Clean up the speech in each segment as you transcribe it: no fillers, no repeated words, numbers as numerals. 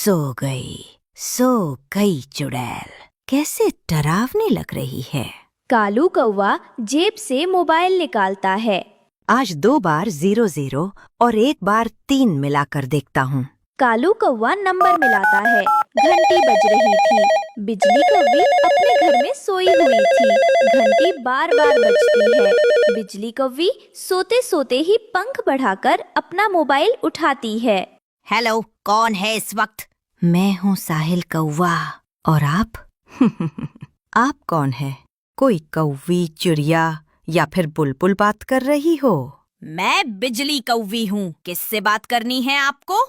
सो गई चुड़ैल। कैसे डरावनी लग रही है। कालू कौवा जेब से मोबाइल निकालता है। आज 2 बार 0-0 और 1 बार 3 मिलाकर देखता हूँ। कालू कौवा नंबर मिलाता है। घंटी बज रही थी। बिजली कौवी अपने घर में सोई हुई थी। घंटी बार बार बजती है। बिजली कौवी सोते सोते ही पंख बढ़ाकर अपना मोबाइल उठाती है। हेलो, कौन है इस वक्त? मैं हूँ साहिल कौवा। और आप? आप कौन है? कोई कौवी, चिड़िया या फिर बुलबुल बात कर रही हो? मैं बिजली कौवी हूँ। किससे बात करनी है आपको?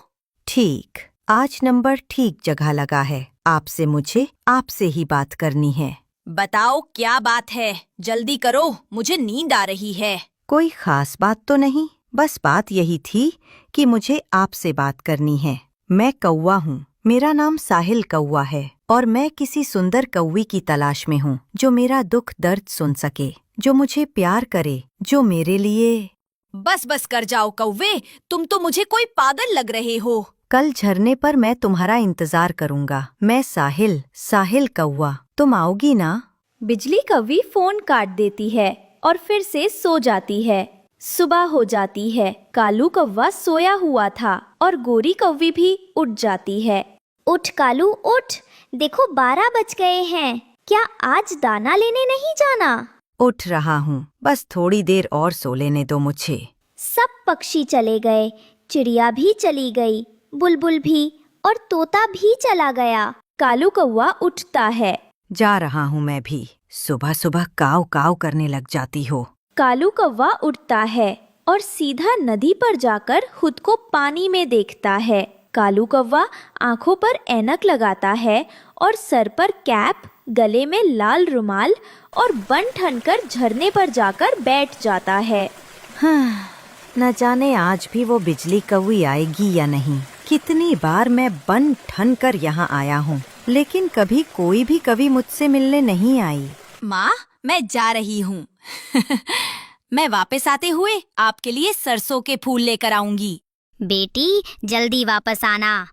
ठीक, आज नंबर ठीक जगह लगा है। आपसे मुझे आपसे ही बात करनी है। बताओ क्या बात है, जल्दी करो, मुझे नींद आ रही है। कोई खास बात तो नहीं, बस बात यही थी कि मुझे आपसे बात करनी है। मैं कौवा हूँ, मेरा नाम साहिल कौवा है और मैं किसी सुंदर कौवी की तलाश में हूँ जो मेरा दुख दर्द सुन सके, जो मुझे प्यार करे, जो मेरे लिए। बस कर जाओ कौवे, तुम तो मुझे कोई पागल लग रहे हो। कल झरने पर मैं तुम्हारा इंतजार करूँगा। मैं साहिल कौवा। तुम आओगी ना? बिजली कौवी फोन काट देती है और फिर से सो जाती है। सुबह हो जाती है। कालू कौवा सोया हुआ था और गोरी कौवी भी उठ जाती है। उठ कालू उठ, देखो 12 बज गए हैं। क्या आज दाना लेने नहीं जाना? उठ रहा हूँ, बस थोड़ी देर और सो लेने दो मुझे। सब पक्षी चले गए, चिड़िया भी चली गई, बुलबुल भी, और तोता भी चला गया। कालू कौवा उठता है। जा रहा हूँ मैं भी। सुबह सुबह काव काव करने लग जाती हो। कालू कौवा उठता है और सीधा नदी पर जाकर खुद को पानी में देखता है। कालू कौवा आंखों पर ऐनक लगाता है और सर पर कैप, गले में लाल रुमाल और बन ठनकर झरने पर जाकर बैठ जाता है। हाँ, न जाने आज भी वो बिजली कौवी आएगी या नहीं। कितनी बार मैं बन ठन कर यहाँ आया हूँ, लेकिन कभी कोई भी कवि मुझसे मिलने नहीं आई। माँ, मैं जा रही हूँ। मैं वापस आते हुए आपके लिए सरसों के फूल लेकर आऊंगी। बेटी जल्दी वापस आना।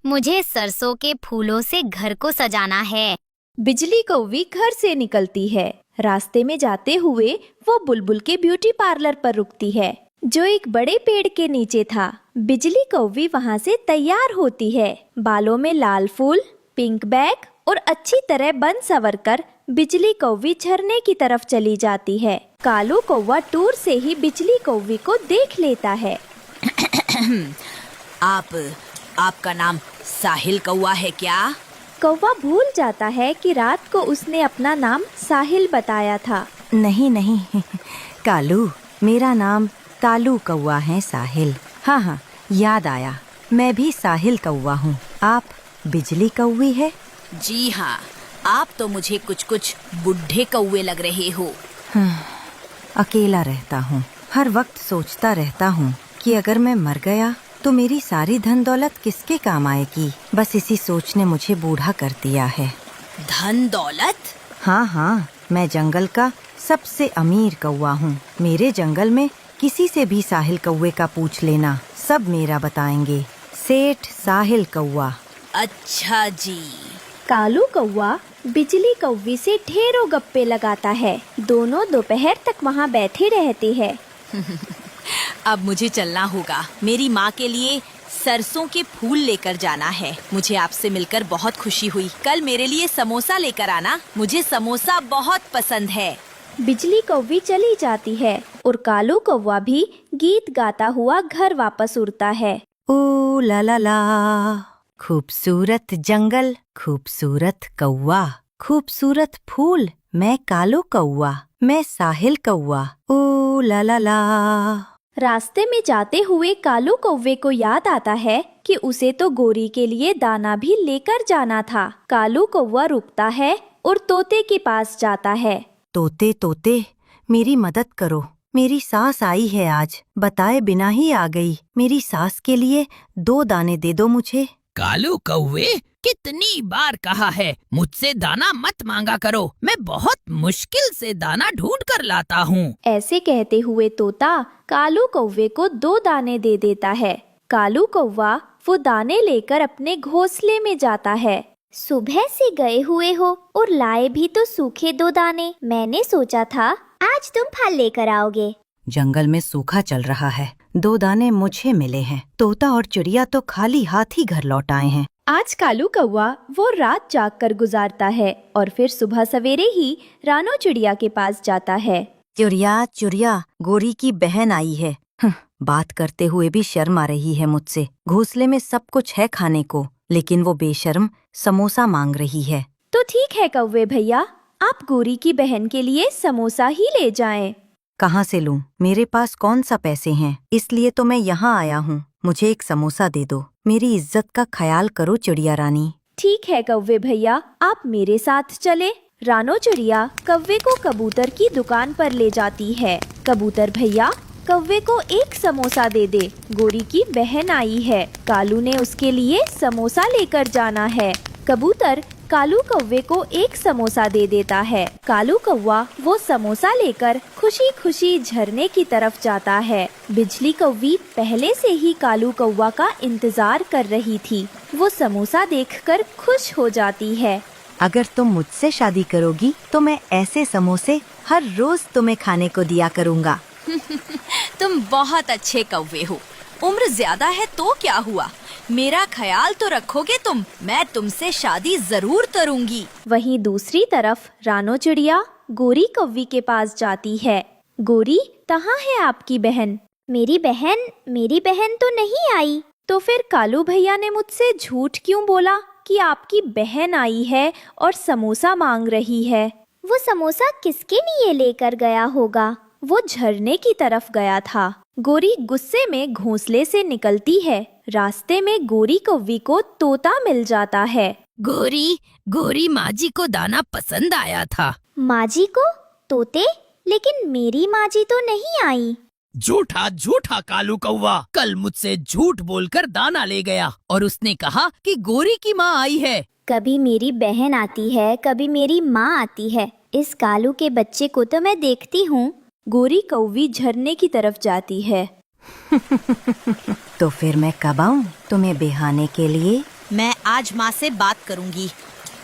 मुझे सरसों के फूलों से घर को सजाना है। बिजली कौवी घर से निकलती है। रास्ते में जाते हुए वो बुलबुल के ब्यूटी पार्लर पर रुकती है, जो एक बड़े पेड़ के नीचे था। बिजली कौवी वहाँ से तैयार होती है। बालों में लाल फूल, पिंक बैग और अच्छी तरह बन संवर कर बिजली कौवी झरने की तरफ चली जाती है। कालू कौवा दूर से ही बिजली कौवी को देख लेता है। आपका नाम साहिल कौवा है क्या? कौवा भूल जाता है कि रात को उसने अपना नाम साहिल बताया था। नहीं कालू, मेरा नाम कालू कौवा है। साहिल, हाँ, याद आया, मैं भी साहिल कौवा हूँ। आप बिजली कौवी है? जी हाँ, आप तो मुझे कुछ बुढ़े कौवे लग रहे हो। अकेला रहता हूँ, हर वक्त सोचता रहता हूँ कि अगर मैं मर गया तो मेरी सारी धन दौलत किसके काम आएगी। बस इसी सोच ने मुझे बूढ़ा कर दिया है। धन दौलत? हाँ, मैं जंगल का सबसे अमीर कौवा हूँ। मेरे जंगल में किसी से भी साहिल कौवे का पूछ लेना, सब मेरा बताएंगे। सेठ साहिल कौवा। अच्छा जी। कालू कौवा बिजली कौवी से ढेरों गप्पे लगाता है। दोनों दोपहर तक वहाँ बैठे रहते हैं। अब मुझे चलना होगा। मेरी माँ के लिए सरसों के फूल लेकर जाना है। मुझे आपसे मिलकर बहुत खुशी हुई। कल मेरे लिए समोसा लेकर आना, मुझे समोसा बहुत पसंद है। बिजली कौवी चली जाती है और कालू कौवा भी गीत गाता हुआ घर वापस उड़ता है। ओ ला ला ला, खूबसूरत जंगल, खूबसूरत कौवा, खूबसूरत फूल, मैं कालू कौवा, मैं साहिल कौवा, ओ ला ला ला। रास्ते में जाते हुए कालू कौवे को याद आता है कि उसे तो गोरी के लिए दाना भी लेकर जाना था। कालू कौवा रुकता है और तोते के पास जाता है। तोते, मेरी मदद करो। मेरी सास आई है आज, बताए बिना ही आ गई। मेरी सास के लिए 2 दाने दे दो मुझे। कालू कौवे, कितनी बार कहा है मुझसे दाना मत मांगा करो। मैं बहुत मुश्किल से दाना ढूंढ कर लाता हूँ। ऐसे कहते हुए तोता कालू कौवे को 2 दाने दे देता है। कालू कौवा वो दाने लेकर अपने घोंसले में जाता है। सुबह से गए हुए हो और लाए भी तो सूखे 2 दाने। मैंने सोचा था आज तुम फल लेकर आओगे। जंगल में सूखा चल रहा है, 2 दाने मुझे मिले हैं। तोता और चिड़िया तो खाली हाथ ही घर लौट आए हैं। आज कालू कौवा वो रात जागकर गुजारता है और फिर सुबह सवेरे ही रानो चिड़िया के पास जाता है। चिड़िया चिड़िया, गोरी की बहन आई है। बात करते हुए भी शर्म आ रही है मुझसे। घोंसले में सब कुछ है खाने को, लेकिन वो बेशर्म समोसा मांग रही है। तो ठीक है कौवे भैया, आप गोरी की बहन के लिए समोसा ही ले जाएं। कहाँ से लूं? मेरे पास कौन सा पैसे हैं? इसलिए तो मैं यहाँ आया हूँ। मुझे एक समोसा दे दो। मेरी इज्जत का ख्याल करो चिड़िया रानी। ठीक है कौवे भैया, आप मेरे साथ चले। रानो चिड़िया कौवे को कबूतर की दुकान पर ले जाती है। कबूतर भैया, कौवे को एक समोसा दे दे, गोरी की बहन आई है, कालू ने उसके लिए समोसा लेकर जाना है। कबूतर कालू कौवे को एक समोसा दे देता है। कालू कौवा वो समोसा लेकर खुशी खुशी झरने की तरफ जाता है। बिजली कौवी पहले से ही कालू कौवा का इंतजार कर रही थी। वो समोसा देखकर खुश हो जाती है। अगर तुम मुझसे शादी करोगी तो मैं ऐसे समोसे हर रोज तुम्हें खाने को दिया करूँगा। तुम बहुत अच्छे कौवे हो। उम्र ज्यादा है तो क्या हुआ, मेरा ख्याल तो रखोगे तुम। मैं तुमसे शादी जरूर करूंगी। वहीं दूसरी तरफ रानो चिड़िया गोरी कौवी के पास जाती है। गोरी, कहाँ है आपकी बहन? मेरी बहन तो नहीं आई। तो फिर कालू भैया ने मुझसे झूठ क्यों बोला कि आपकी बहन आई है और समोसा मांग रही है? वो समोसा किसके लिए लेकर गया होगा? वो झरने की तरफ गया था। गोरी गुस्से में घोंसले से निकलती है। रास्ते में गोरी कौवी को तोता मिल जाता है। गोरी माँ जी को दाना पसंद आया था। माँ जी को तोते? लेकिन मेरी माँ जी तो नहीं आई। झूठा कालू कौवा कल मुझसे झूठ बोलकर दाना ले गया और उसने कहा कि गोरी की माँ आई है। कभी मेरी बहन आती है, कभी मेरी माँ आती है। इस कालू के बच्चे को तो मैं देखती हूँ। गोरी कौवी झरने की तरफ जाती है। तो फिर मैं कब आऊं तुम्हें बिहाने के लिए? मैं आज माँ से बात करूंगी।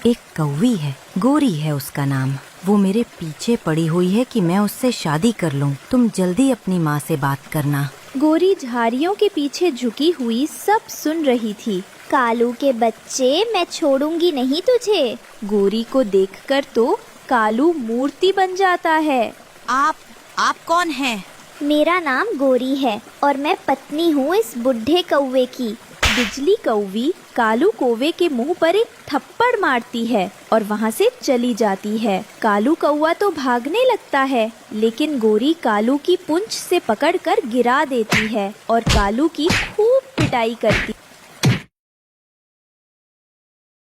एक कौवी है, गोरी है उसका नाम। वो मेरे पीछे पड़ी हुई है कि मैं उससे शादी कर लूं। तुम जल्दी अपनी माँ से बात करना। गोरी झाड़ियों के पीछे झुकी हुई सब सुन रही थी। कालू के बच्चे, मैं छोड़ूंगी नहीं तुझे। गोरी को देखकर तो कालू मूर्ति बन जाता है। आप कौन हैं? मेरा नाम गोरी है और मैं पत्नी हूँ इस बुढ़े कौवे की। बिजली कौवी कालू कौवे के मुंह पर एक थप्पड़ मारती है और वहाँ से चली जाती है। कालू कौवा तो भागने लगता है, लेकिन गोरी कालू की पूंछ से पकड़कर गिरा देती है और कालू की खूब पिटाई करती